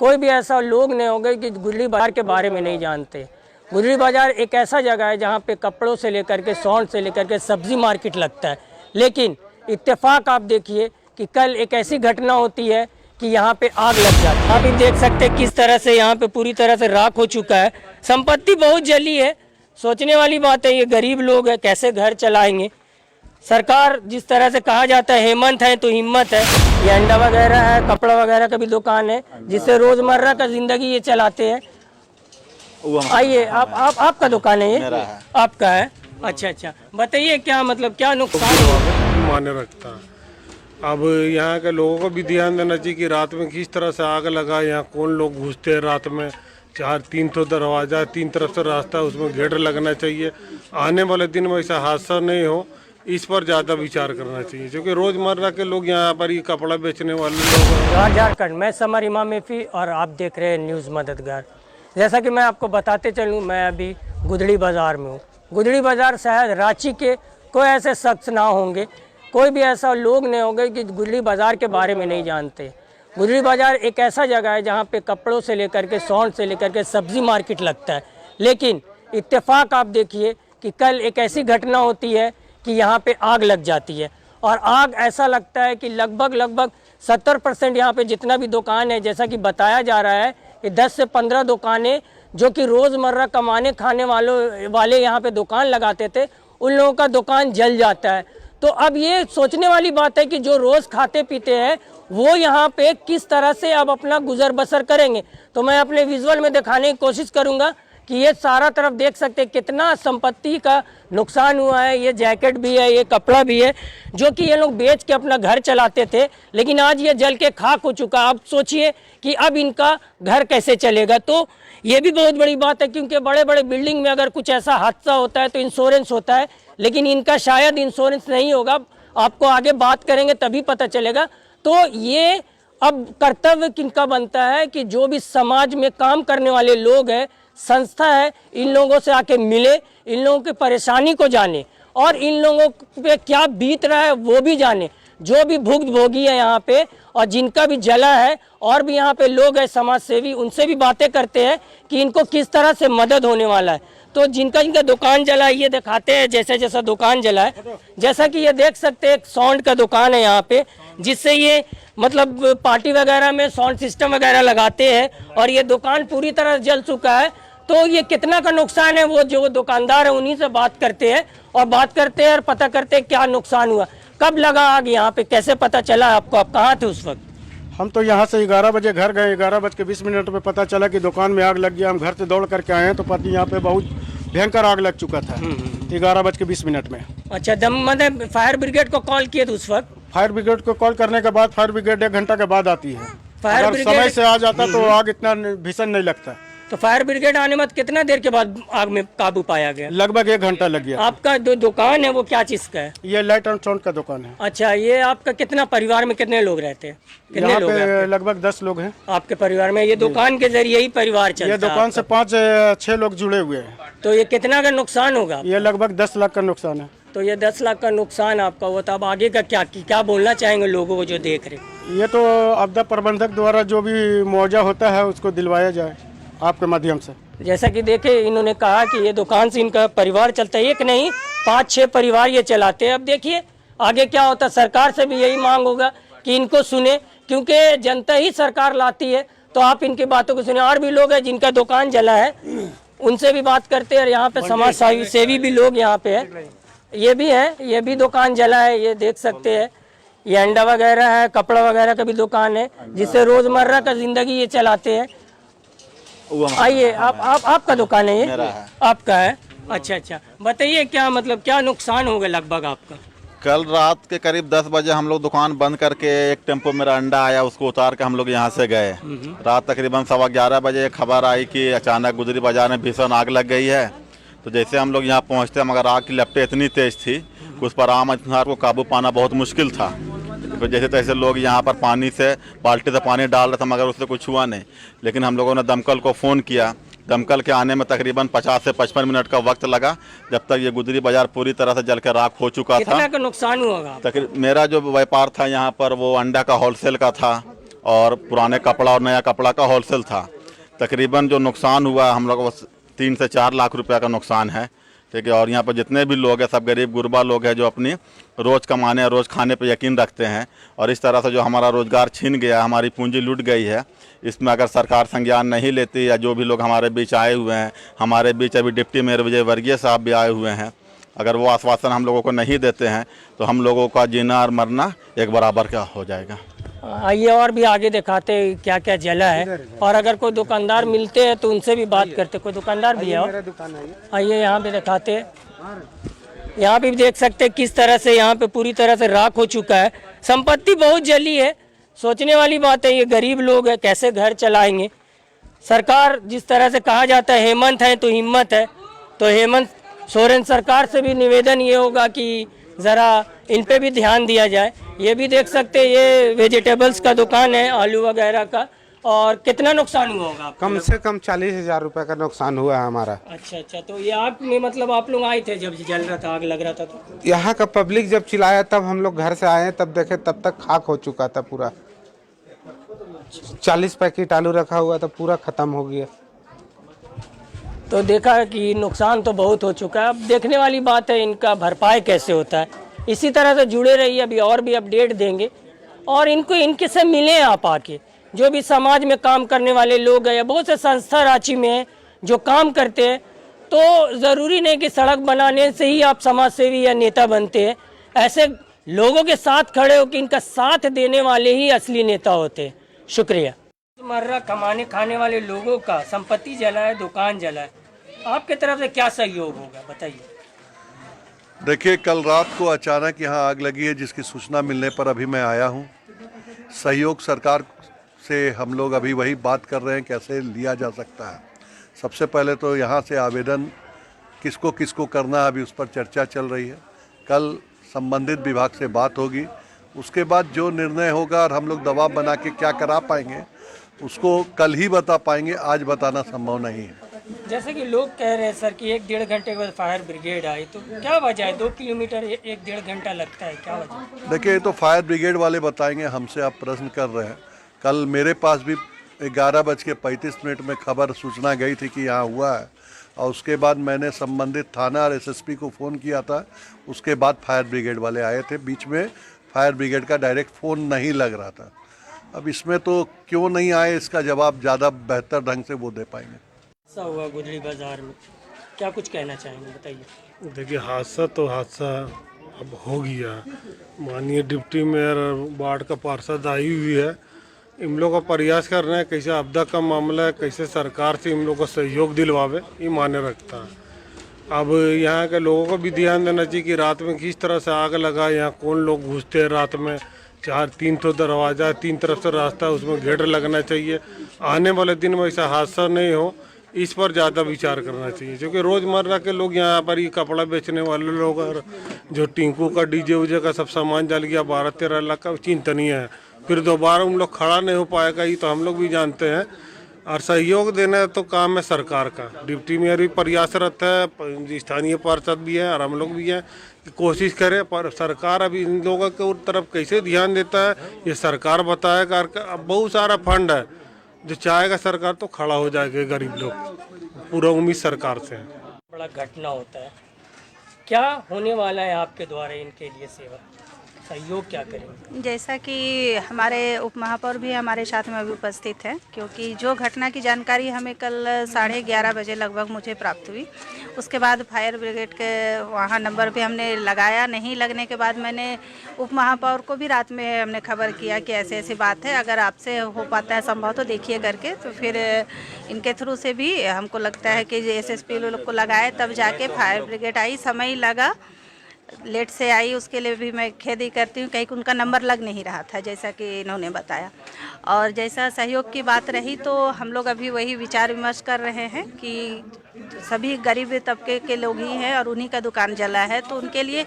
कोई भी ऐसा लोग नहीं होंगे कि गुदड़ी बाजार के बारे में नहीं जानते। गुदड़ी बाजार एक ऐसा जगह है जहाँ पे कपड़ों से लेकर के सौंड से लेकर के सब्जी मार्केट लगता है। लेकिन इत्तेफाक आप देखिए कि कल एक ऐसी घटना होती है कि यहाँ पे आग लग जाती है। आप भी देख सकते हैं किस तरह से यहाँ पे पूरी तरह से राख हो चुका है, संपत्ति बहुत जली है। सोचने वाली बात है, ये गरीब लोग हैं, कैसे घर चलाएंगे। सरकार जिस तरह से कहा जाता है हेमंत है तो हिम्मत है। ये अंडा वगैरह है, कपड़ा वगैरह का भी दुकान है जिससे रोजमर्रा का जिंदगी ये चलाते हैं। आइए आपका दुकान है, ये आपका है? अच्छा, बताइए क्या मतलब क्या नुकसान माने रखता है। अब यहाँ के लोगों को भी ध्यान देना चाहिए कि रात में किस तरह से आग लगा, यहाँ कौन लोग घुसते हैं रात में। 3 तो दरवाजा, 3 तरफ से रास्ता, उसमें गेट लगना चाहिए। आने वाले दिन में ऐसा हादसा नहीं हो, इस पर ज़्यादा विचार करना चाहिए, क्योंकि रोज़मर्रा के लोग यहाँ पर ये कपड़ा बेचने वाले लोग हैं। झारखंड, मैं समर इमाम मेफी और आप देख रहे हैं न्यूज़ मददगार। जैसा कि मैं आपको बताते चलूँ, मैं अभी गुदड़ी बाज़ार में हूँ। गुदड़ी बाज़ार शायद रांची के कोई ऐसे शख्स ना होंगे, कोई भी ऐसा लोग नहीं होंगे कि गुदड़ी बाज़ार के बारे में नहीं जानते। गुदड़ी बाज़ार एक ऐसा जगह है जहाँ पे कपड़ों से लेकर के सौंड से लेकर के सब्जी मार्केट लगता है। लेकिन इत्तेफाक आप देखिए कि कल एक ऐसी घटना होती है कि यहाँ पे आग लग जाती है। और आग ऐसा लगता है कि लगभग 70% यहाँ पे जितना भी दुकान है, जैसा कि बताया जा रहा है, ये 10 से 15 दुकानें जो कि रोज़मर्रा कमाने खाने वाले यहाँ पे दुकान लगाते थे, उन लोगों का दुकान जल जाता है। तो अब ये सोचने वाली बात है कि जो रोज़ खाते पीते हैं वो यहाँ पे किस तरह से अब अपना गुजर बसर करेंगे। तो मैं अपने विजुअल में दिखाने की कोशिश करूँगा कि ये सारा तरफ देख सकते हैं कितना संपत्ति का नुकसान हुआ है। ये जैकेट भी है, ये कपड़ा भी है, जो कि ये लोग बेच के अपना घर चलाते थे, लेकिन आज ये जल के खाक हो चुका। आप सोचिए कि अब इनका घर कैसे चलेगा। तो ये भी बहुत बड़ी बात है, क्योंकि बड़े बड़े बिल्डिंग में अगर कुछ ऐसा हादसा होता है तो इंश्योरेंस होता है, लेकिन इनका शायद इंश्योरेंस नहीं होगा। आपको आगे बात करेंगे तभी पता चलेगा। तो ये अब कर्तव्य किनका बनता है कि जो भी समाज में काम करने वाले लोग हैं, संस्था है, इन लोगों से आके मिले, इन लोगों की परेशानी को जाने और इन लोगों पे क्या बीत रहा है वो भी जाने। जो भी भुक्तभोगी है यहाँ पे और जिनका भी जला है, और भी यहाँ पे लोग हैं समाज सेवी, उनसे भी बातें करते हैं कि इनको किस तरह से मदद होने वाला है। तो जिनका दुकान जला है ये दिखाते हैं, जैसा दुकान जला है। जैसा कि ये देख सकते हैं, एक साउंड का दुकान है यहाँ पे, जिससे ये मतलब पार्टी वगैरह में साउंड सिस्टम वगैरह लगाते हैं, और ये दुकान पूरी तरह जल चुका है। तो ये कितना का नुकसान है, वो जो दुकानदार है उन्हीं से बात करते हैं और पता करते हैं क्या नुकसान हुआ, कब लगा आग यहाँ पे, कैसे पता चला आपको, आप कहाँ थे उस वक्त? हम तो यहाँ से 11 बजे घर गए, 11:20 पे पता चला कि दुकान में आग लग गया। हम घर से दौड़ करके आए हैं तो पति यहाँ पे बहुत भयंकर आग लग चुका था 11:20 में। अच्छा, मतलब फायर ब्रिगेड को कॉल किए थे उस वक्त? फायर ब्रिगेड को कॉल करने के बाद फायर ब्रिगेड 1 घंटा के बाद आती है। फायर अगर समय से आ जाता तो आग इतना भीषण नहीं लगता। तो फायर ब्रिगेड आने में कितना देर के बाद आग में काबू पाया गया? लगभग 1 घंटा लग गया। आपका जो दुकान है वो क्या चीज का है? ये लाइट एंड साउंड का दुकान है। अच्छा, ये आपका कितना परिवार में कितने लोग रहते हैं? कितने लोग हैं? लगभग 10 लोग हैं आपके परिवार में। ये दुकान के जरिए ही परिवार चलता है? ये दुकान से 5-6 लोग जुड़े हुए हैं। तो ये कितना का नुकसान होगा? ये लगभग 10 लाख का नुकसान है। तो ये 10 लाख का नुकसान आपका हुआ, तो अब आगे का क्या बोलना चाहेंगे लोगों को जो देख रहे? ये तो आपदा प्रबंधक द्वारा जो भी मुआवजा होता है उसको दिलवाया जाए आपके माध्यम से। जैसा कि देखे, इन्होंने कहा कि ये दुकान से इनका परिवार चलता है, एक नहीं 5-6 परिवार ये चलाते हैं। अब देखिए आगे क्या होता है। सरकार से भी यही मांग होगा कि इनको सुने, क्योंकि जनता ही सरकार लाती है, तो आप इनकी बातों को सुने। और भी लोग हैं जिनका दुकान जला है, उनसे भी बात करते हैं। यहाँ पे समाज सेवी भी लोग यहाँ पे है, ये भी है, ये भी दुकान जला है, ये देख सकते हैं। ये अंडा वगैरह है, कपड़ा वगैरह का भी दुकान है, जिससे रोजमर्रा का जिंदगी ये चलाते हैं। आइए आपका दुकान है, ये आपका है? अच्छा, बताइए क्या मतलब क्या नुकसान होगा लगभग आपका? कल रात के करीब 10 बजे हम लोग दुकान बंद करके एक टेम्पो मेरा अंडा आया, उसको उतार के हम लोग यहाँ से गए। रात तकरीबन 11:15 बजे खबर आई कि अचानक गुदड़ी बाजार में भीषण आग लग गई है। तो जैसे हम लोग यहाँ पहुँचते, मगर आग की लपटें इतनी तेज थी कि उस पर आम इंसान को काबू पाना बहुत मुश्किल था। तो जैसे तैसे लोग यहाँ पर बाल्टी से पानी डाल रहे थे, मगर उससे कुछ हुआ नहीं। लेकिन हम लोगों ने दमकल को फ़ोन किया। दमकल के आने में तकरीबन 50 से 55 मिनट का वक्त लगा, जब तक ये गुदड़ी बाजार पूरी तरह से जल के राख हो चुका था। कितना का नुकसान हुआ? मेरा जो व्यापार था यहाँ पर वो अंडा का होलसेल का था, और पुराने कपड़ा और नया कपड़ा का होलसेल था। तकरीबन जो नुकसान हुआ हम लोग को 3 से 4 लाख रुपया का नुकसान है, ठीक है। और यहाँ पर जितने भी लोग हैं सब गरीब गुरबा लोग हैं जो अपनी रोज़ कमाने और रोज़ खाने पे यकीन रखते हैं। और इस तरह से जो हमारा रोज़गार छीन गया, हमारी पूंजी लूट गई है, इसमें अगर सरकार संज्ञान नहीं लेती या जो भी लोग हमारे बीच आए हुए हैं, हमारे बीच अभी डिप्टी मेयर विजय वर्गीय साहब भी आए हुए हैं, अगर वो आश्वासन हम लोगों को नहीं देते हैं तो हम लोगों का जीना और मरना एक बराबर का हो जाएगा। आइए और भी आगे दिखाते हैं क्या क्या जला है, और अगर कोई दुकानदार मिलते हैं तो उनसे भी बात करते। कोई दुकानदार भी है, आइए यहाँ पे दिखाते हैं। यहाँ पे भी देख सकते हैं किस तरह से यहाँ पे पूरी तरह से राख हो चुका है, संपत्ति बहुत जली है। सोचने वाली बात है, ये गरीब लोग हैं कैसे घर चलाएंगे। सरकार जिस तरह से कहा जाता है हेमंत है तो हिम्मत है, तो हेमंत सोरेन सरकार से भी निवेदन ये होगा कि ज़रा इन पे भी ध्यान दिया जाए। ये भी देख सकते हैं, ये वेजिटेबल्स का दुकान है, आलू वगैरह का। और कितना नुकसान हुआ होगा आपको? कम से कम 40,000 रुपए का नुकसान हुआ है हमारा। अच्छा, तो ये आग में मतलब आप लोग आए थे जब जल रहा था, आग लग रहा था तो? यहाँ का पब्लिक जब चिल्लाया तब हम लोग घर से आए, तब देखे तब तक खाक हो चुका था पूरा। 40 पैकेट आलू रखा हुआ था, पूरा खत्म हो गया। तो देखा कि नुकसान तो बहुत हो चुका है। अब देखने वाली बात है इनका भरपाई कैसे होता है। इसी तरह से जुड़े रहिए, अभी और भी अपडेट देंगे। और इनको इनके से मिले आप आके, जो भी समाज में काम करने वाले लोग हैं या बहुत से संस्था रांची में हैं जो काम करते हैं, तो ज़रूरी नहीं कि सड़क बनाने से ही आप समाज सेवी या नेता बनते हैं। ऐसे लोगों के साथ खड़े हो कि इनका साथ देने वाले ही असली नेता होते हैं। शुक्रिया। रोजमर्रा कमाने खाने वाले लोगों का संपत्ति जला है, दुकान जला है, आपके तरफ से क्या सहयोग होगा बताइए? देखिए, कल रात को अचानक यहाँ आग लगी है, जिसकी सूचना मिलने पर अभी मैं आया हूँ। सहयोग सरकार से हम लोग अभी वही बात कर रहे हैं कैसे लिया जा सकता है। सबसे पहले तो यहाँ से आवेदन किसको किसको करना है, अभी उस पर चर्चा चल रही है। कल संबंधित विभाग से बात होगी, उसके बाद जो निर्णय होगा और हम लोग दबाव बना के क्या करा पाएंगे उसको कल ही बता पाएंगे, आज बताना संभव नहीं है। जैसे कि लोग कह रहे हैं सर कि 1-1.5 घंटे के बाद फायर ब्रिगेड आई, तो क्या वजह है? 2 किलोमीटर 1-1.5 घंटा लगता है, क्या वजह? देखिए, ये तो फायर ब्रिगेड वाले बताएंगे, हमसे आप प्रश्न कर रहे हैं। कल मेरे पास भी 11:35 में खबर सूचना गई थी कि यहाँ हुआ है, और उसके बाद मैंने संबंधित थाना और एसएसपी को फ़ोन किया था। उसके बाद फायर ब्रिगेड वाले आए थे। बीच में फायर ब्रिगेड का डायरेक्ट फ़ोन नहीं लग रहा था। अब इसमें तो क्यों नहीं आए, इसका जवाब ज़्यादा बेहतर ढंग से वो दे पाएंगे। ऐसा हुआ गुदड़ी बाजार में, क्या कुछ कहना चाहेंगे बताइए? देखिए, हादसा तो हादसा अब हो गया। माननीय डिप्टी मेयर और वार्ड का पार्षद आई हुई है, इन लोग का प्रयास कर रहे हैं कैसे आपदा का मामला है, कैसे सरकार से इन लोग को सहयोग दिलवावे, ये माने रखता है। अब यहाँ के लोगों को भी ध्यान देना चाहिए कि रात में किस तरह से आग लगा, यहाँ कौन लोग घुसते हैं रात में। 3 तो दरवाज़ा, 3 तरफ से रास्ता, उसमें गेट लगना चाहिए। आने वाले दिन में ऐसा हादसा नहीं हो, इस पर ज़्यादा विचार करना चाहिए। क्योंकि रोज़मर्रा के लोग यहाँ पर ये कपड़ा बेचने वाले लोग और जो टिंकू का डीजे उजे का सब सामान जल गया 12-13 लाख का, चिंता नहीं है। फिर दोबारा उन लोग खड़ा नहीं हो पाएगा, ये तो हम लोग भी जानते हैं। और सहयोग देना तो काम है सरकार का। डिप्टी मेयर भी प्रयासरत है, स्थानीय पार्षद भी है और हम लोग भी हैं कि कोशिश करें, पर सरकार अभी इन लोगों के तरफ कैसे ध्यान देता है ये सरकार बताएगा। अब बहुत सारा फंड है, जो चाहेगा सरकार तो खड़ा हो जाएगा गरीब लोग। पूरा उम्मीद सरकार से है। बड़ा घटना होता है, क्या होने वाला है आपके द्वारा इनके लिए सेवा सहयोग क्या करेंगे? जैसा कि हमारे उप महापौर भी हमारे साथ में अभी उपस्थित हैं, क्योंकि जो घटना की जानकारी हमें कल 11:30 बजे लगभग मुझे प्राप्त हुई। उसके बाद फायर ब्रिगेड के वहाँ नंबर पे हमने लगाया, नहीं लगने के बाद मैंने उप महापौर को भी रात में हमने खबर किया कि ऐसे ऐसी बात है, अगर आपसे हो पाता है संभव तो देखिए करके। तो फिर इनके थ्रू से भी हमको लगता है कि एसएसपी लोग को लगाए, तब जाके फायर ब्रिगेड आई। समय लगा, लेट से आई, उसके लिए भी मैं खेद ही करती हूँ, कहीं उनका नंबर लग नहीं रहा था जैसा कि इन्होंने बताया। और जैसा सहयोग की बात रही तो हम लोग अभी वही विचार विमर्श कर रहे हैं कि सभी गरीब तबके के लोग ही हैं और उन्हीं का दुकान जला है, तो उनके लिए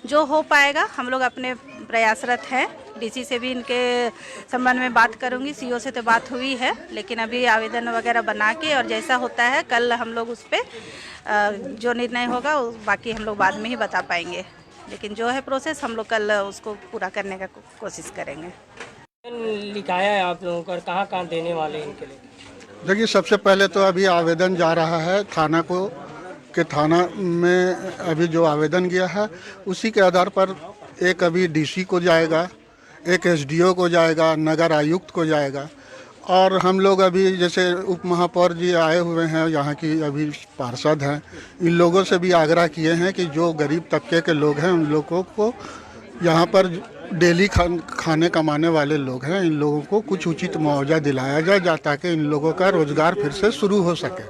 जो हो पाएगा हम लोग अपने प्रयासरत हैं। डीसी से भी इनके संबंध में बात करूंगी, सीओ से तो बात हुई है, लेकिन अभी आवेदन वगैरह बना के और जैसा होता है कल हम लोग उस पर जो निर्णय होगा बाकी हम लोग बाद में ही बता पाएंगे। लेकिन जो है प्रोसेस हम लोग कल उसको पूरा करने का कोशिश करेंगे। लिखाया है आप लोगों को और कहाँ कहाँ देने वाले हैं इनके लिए? देखिए, सबसे पहले तो अभी आवेदन जा रहा है थाना को, कि थाना में अभी जो आवेदन गया है उसी के आधार पर एक अभी डीसी को जाएगा, एक एसडीओ को जाएगा, नगर आयुक्त को जाएगा, और हम लोग अभी जैसे उप महापौर जी आए हुए हैं, यहाँ की अभी पार्षद हैं, इन लोगों से भी आग्रह किए हैं कि जो गरीब तबके के लोग हैं उन लोगों को यहाँ पर डेली खाने कमाने वाले लोग हैं, इन लोगों को कुछ उचित मुआवजा दिलाया जाए ताकि इन लोगों का रोजगार फिर से शुरू हो सके।